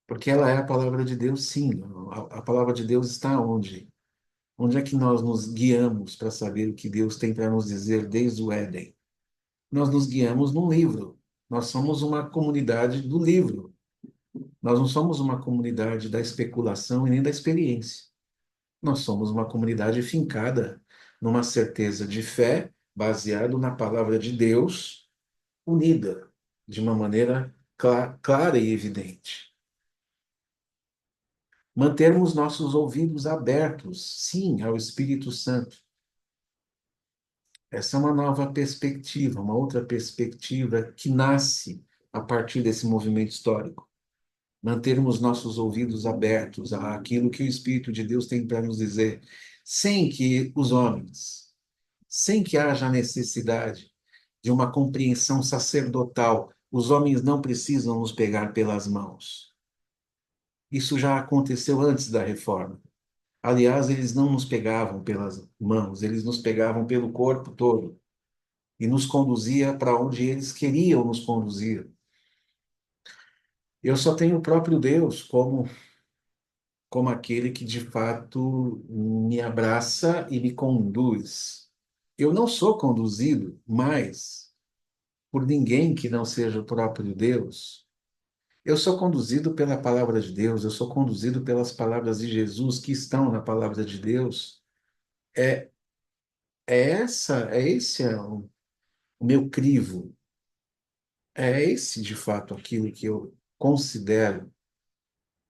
Porque ela é a palavra de Deus, sim. A palavra de Deus está onde? Onde é que nós nos guiamos para saber o que Deus tem para nos dizer desde o Éden? Nós nos guiamos num livro. Nós somos uma comunidade do livro. Nós não somos uma comunidade da especulação e nem da experiência. Nós somos uma comunidade fincada numa certeza de fé, baseado na palavra de Deus, unida de uma maneira clara e evidente. Mantermos nossos ouvidos abertos, sim, ao Espírito Santo. Essa é uma nova perspectiva, uma outra perspectiva que nasce a partir desse movimento histórico. Mantermos nossos ouvidos abertos àquilo que o Espírito de Deus tem para nos dizer, sem que os homens, sem que haja necessidade de uma compreensão sacerdotal, os homens não precisam nos pegar pelas mãos. Isso já aconteceu antes da reforma. Aliás, eles não nos pegavam pelas mãos, eles nos pegavam pelo corpo todo e nos conduzia para onde eles queriam nos conduzir. Eu só tenho o próprio Deus como aquele que de fato me abraça e me conduz. Eu não sou conduzido mais por ninguém que não seja o próprio Deus. Eu sou conduzido pela palavra de Deus, eu sou conduzido pelas palavras de Jesus que estão na palavra de Deus. É, esse é o meu crivo. É esse, de fato, aquilo que eu considero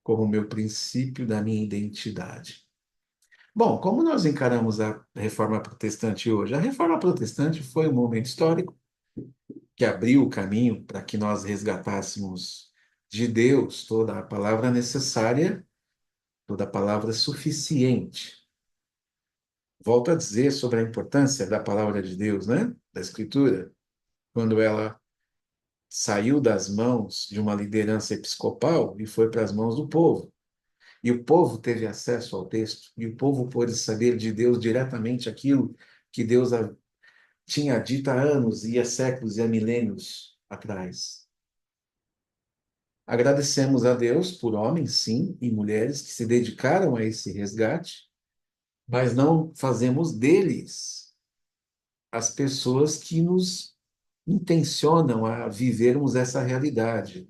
como meu princípio da minha identidade. Bom, como nós encaramos a Reforma Protestante hoje? A Reforma Protestante foi um momento histórico que abriu o caminho para que nós resgatássemos de Deus toda a palavra necessária, toda a palavra suficiente. Volto a dizer sobre a importância da palavra de Deus, né? Da Escritura, quando ela saiu das mãos de uma liderança episcopal e foi para as mãos do povo. E o povo teve acesso ao texto, e o povo pôde saber de Deus diretamente aquilo que Deus tinha dito há anos e há séculos e há milênios atrás. Agradecemos a Deus por homens, sim, e mulheres que se dedicaram a esse resgate, mas não fazemos deles as pessoas que nos intencionam a vivermos essa realidade,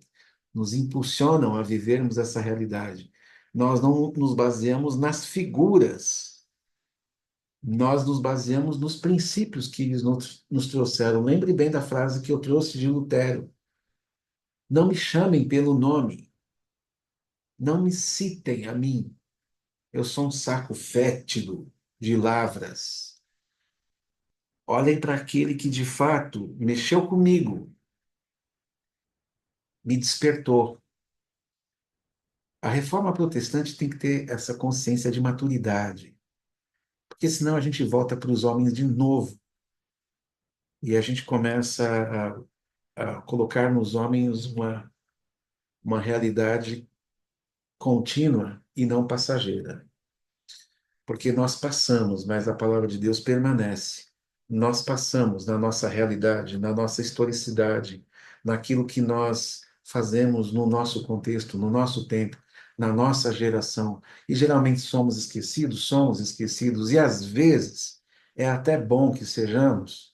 nos impulsionam a vivermos essa realidade. Nós não nos baseamos nas figuras, nós nos baseamos nos princípios que eles nos trouxeram. Lembre bem da frase que eu trouxe de Lutero: não me chamem pelo nome, não me citem a mim. Eu sou um saco fétido de lavras. Olhem para aquele que de fato mexeu comigo, me despertou. A reforma protestante tem que ter essa consciência de maturidade, porque senão a gente volta para os homens de novo e a gente começa a colocar nos homens uma realidade contínua e não passageira. Porque nós passamos, mas a palavra de Deus permanece. Nós passamos na nossa realidade, na nossa historicidade, naquilo que nós fazemos no nosso contexto, no nosso tempo, na nossa geração. E geralmente somos esquecidos, e às vezes é até bom que sejamos,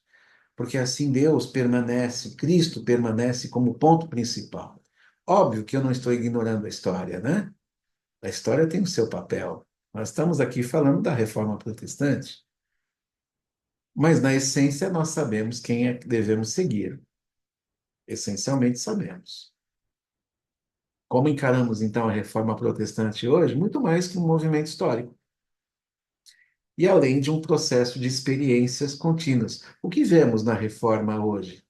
porque assim Deus permanece, Cristo permanece como ponto principal. Óbvio que eu não estou ignorando a história, né? A história tem o seu papel. Nós estamos aqui falando da reforma protestante, mas na essência nós sabemos quem é que devemos seguir. Essencialmente sabemos. Como encaramos então a reforma protestante hoje? Muito mais que um movimento histórico. E além de um processo de experiências contínuas. O que vemos na reforma hoje?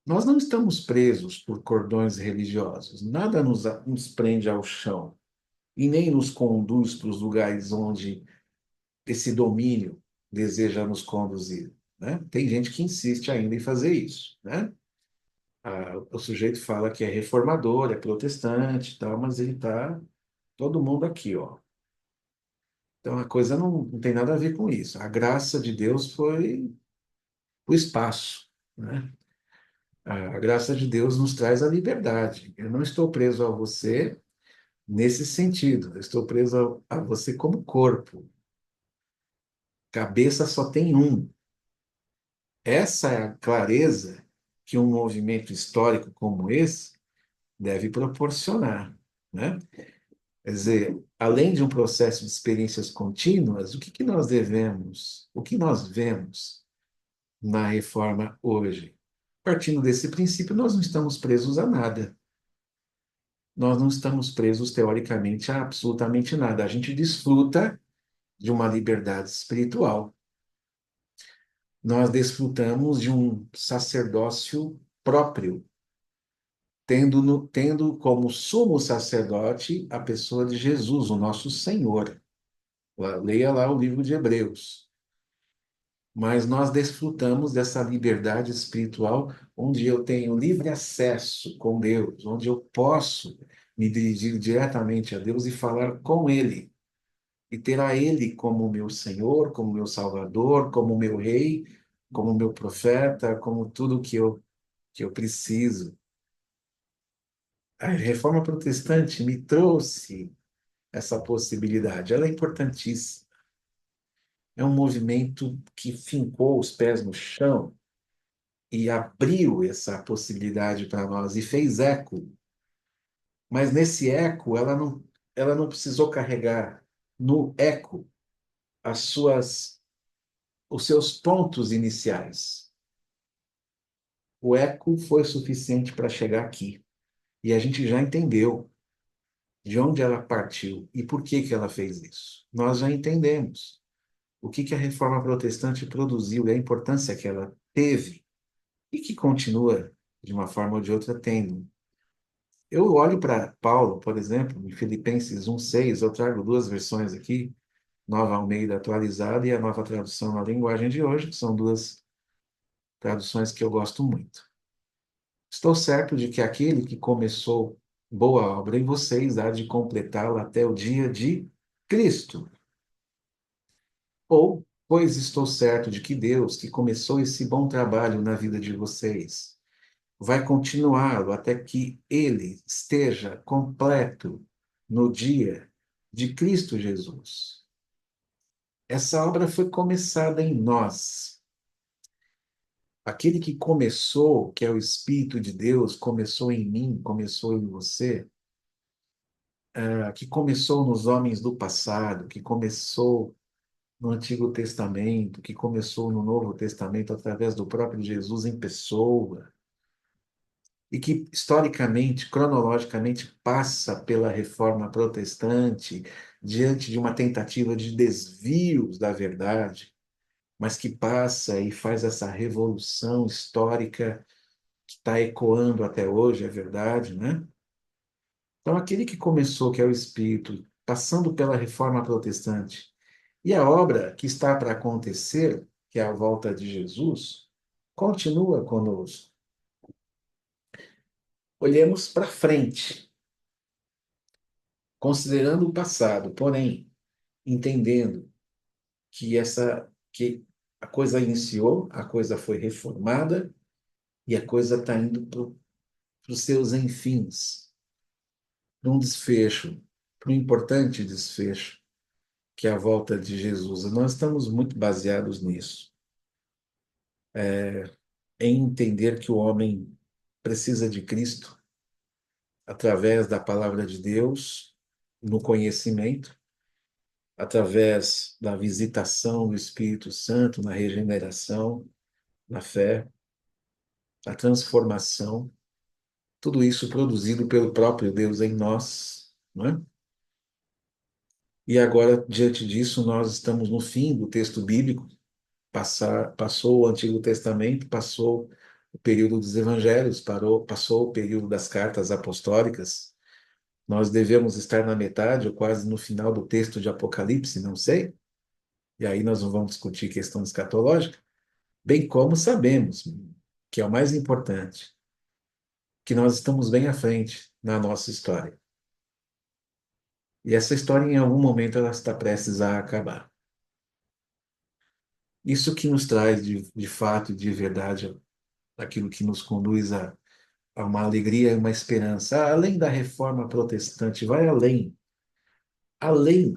Nós não estamos presos por cordões religiosos. Nada nos prende ao chão e nem nos conduz para os lugares onde esse domínio deseja nos conduzir, né? Tem gente que insiste ainda em fazer isso, né? O sujeito fala que é reformador, é protestante e tal, mas ele está todo mundo aqui, ó. Então a coisa não tem nada a ver com isso. A graça de Deus foi o espaço, né? A graça de Deus nos traz a liberdade. Eu não estou preso a você nesse sentido. Eu estou preso a você como corpo. Cabeça só tem um. Essa é a clareza que um movimento histórico como esse deve proporcionar, né? Quer dizer, além de um processo de experiências contínuas, o que nós vemos na reforma hoje? Partindo desse princípio, nós não estamos presos a nada. Nós não estamos presos, teoricamente, a absolutamente nada. A gente desfruta de uma liberdade espiritual. Nós desfrutamos de um sacerdócio próprio, tendo como sumo sacerdote a pessoa de Jesus, o nosso Senhor. Leia lá o livro de Hebreus. Mas nós desfrutamos dessa liberdade espiritual, onde eu tenho livre acesso com Deus, onde eu posso me dirigir diretamente a Deus e falar com Ele, e ter a Ele como meu Senhor, como meu Salvador, como meu Rei, como meu profeta, como tudo que eu preciso. A Reforma Protestante me trouxe essa possibilidade, ela é importantíssima. É um movimento que fincou os pés no chão e abriu essa possibilidade para nós e fez eco. Mas nesse eco, ela não precisou carregar no eco as suas, os seus pontos iniciais. O eco foi suficiente para chegar aqui. E a gente já entendeu de onde ela partiu e por que que ela fez isso. Nós já entendemos o que que a Reforma Protestante produziu e a importância que ela teve e que continua, de uma forma ou de outra, tendo. Eu olho para Paulo, por exemplo, em Filipenses 1:6, eu trago duas versões aqui, Nova Almeida atualizada e a Nova Tradução na Linguagem de Hoje, que são duas traduções que eu gosto muito. Estou certo de que aquele que começou boa obra em vocês há de completá-la até o dia de Cristo. Ou, pois estou certo de que Deus, que começou esse bom trabalho na vida de vocês, vai continuá-lo até que ele esteja completo no dia de Cristo Jesus. Essa obra foi começada em nós. Aquele que começou, que é o Espírito de Deus, começou em mim, começou em você, que começou nos homens do passado, que começou no Antigo Testamento, que começou no Novo Testamento através do próprio Jesus em pessoa, e que historicamente, cronologicamente, passa pela reforma protestante diante de uma tentativa de desvios da verdade, mas que passa e faz essa revolução histórica que está ecoando até hoje, é verdade, né? Então, aquele que começou, que é o Espírito, passando pela reforma protestante, e a obra que está para acontecer, que é a volta de Jesus, continua conosco. Olhemos para frente, considerando o passado, porém, entendendo que a coisa iniciou, a coisa foi reformada e a coisa está indo para os seus enfins, para um desfecho, para um importante desfecho, que é a volta de Jesus. Nós estamos muito baseados nisso, em entender que o homem precisa de Cristo através da palavra de Deus, no conhecimento, através da visitação do Espírito Santo, na regeneração, na fé, a transformação, tudo isso produzido pelo próprio Deus em nós, não é? E agora, diante disso, nós estamos no fim do texto bíblico, passou o Antigo Testamento, passou o período dos evangelhos, passou o período das cartas apostólicas, nós devemos estar na metade ou quase no final do texto de Apocalipse, não sei, e aí nós não vamos discutir questão escatológica, bem como sabemos, que é o mais importante, que nós estamos bem à frente na nossa história. E essa história, em algum momento, ela está prestes a acabar. Isso que nos traz, de fato e de verdade, aquilo que nos conduz a uma alegria e uma esperança. Além da reforma protestante, vai além, além,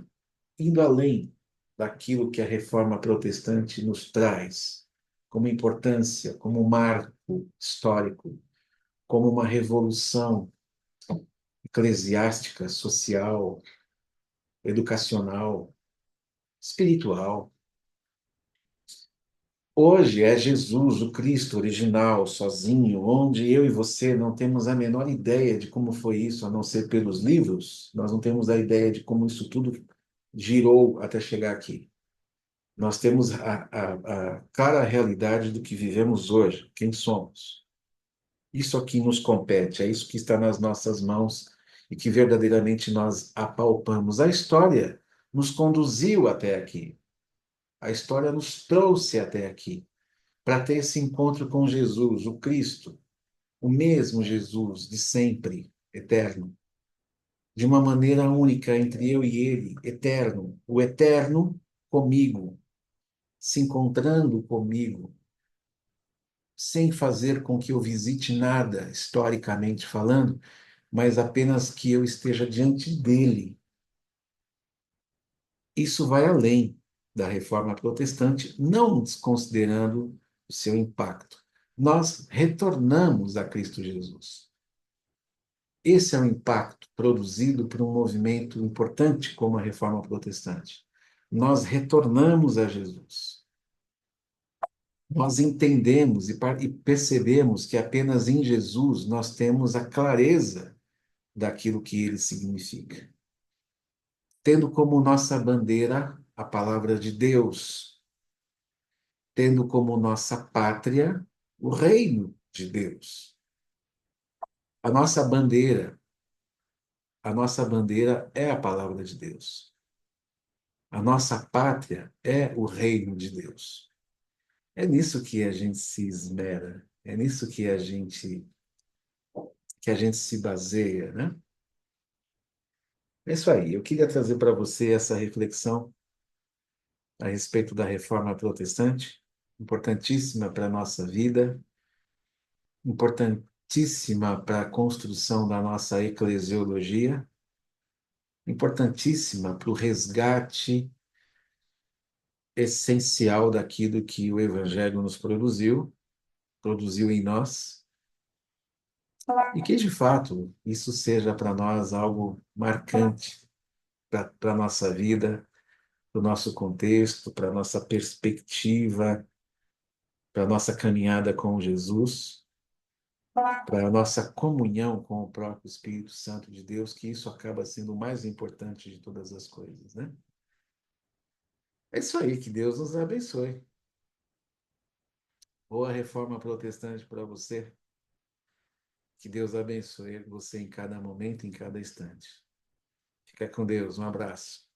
indo além daquilo que a reforma protestante nos traz, como importância, como marco histórico, como uma revolução eclesiástica, social, educacional, espiritual. Hoje é Jesus, o Cristo original, sozinho, onde eu e você não temos a menor ideia de como foi isso, a não ser pelos livros, nós não temos a ideia de como isso tudo girou até chegar aqui. Nós temos a clara realidade do que vivemos hoje, quem somos. Isso aqui nos compete, é isso que está nas nossas mãos e que verdadeiramente nós apalpamos. A história nos conduziu até aqui, a história nos trouxe até aqui para ter esse encontro com Jesus, o Cristo, o mesmo Jesus de sempre, eterno, de uma maneira única entre eu e ele, eterno, o eterno comigo, se encontrando comigo, sem fazer com que eu visite nada, historicamente falando, mas apenas que eu esteja diante dele. Isso vai além da reforma protestante, não desconsiderando o seu impacto. Nós retornamos a Cristo Jesus. Esse é o impacto produzido por um movimento importante como a Reforma Protestante. Nós retornamos a Jesus. Nós entendemos e percebemos que apenas em Jesus nós temos a clareza daquilo que ele significa. Tendo como nossa bandeira a palavra de Deus, tendo como nossa pátria o reino de Deus. A nossa bandeira, a nossa bandeira é a palavra de Deus. A nossa pátria é o reino de Deus. É nisso que a gente se esmera, é nisso que a gente se baseia, né? É isso aí. Eu queria trazer para você essa reflexão a respeito da reforma protestante, importantíssima para a nossa vida, importantíssima para a construção da nossa eclesiologia, importantíssima para o resgate essencial daquilo que o Evangelho nos produziu, produziu em nós, e que, de fato, isso seja para nós algo marcante para a nossa vida, para o nosso contexto, para a nossa perspectiva, para a nossa caminhada com Jesus, para a nossa comunhão com o próprio Espírito Santo de Deus, que isso acaba sendo o mais importante de todas as coisas, né? É isso aí, que Deus nos abençoe. Boa reforma protestante para você. Que Deus abençoe você em cada momento, em cada instante. Fica com Deus. Um abraço.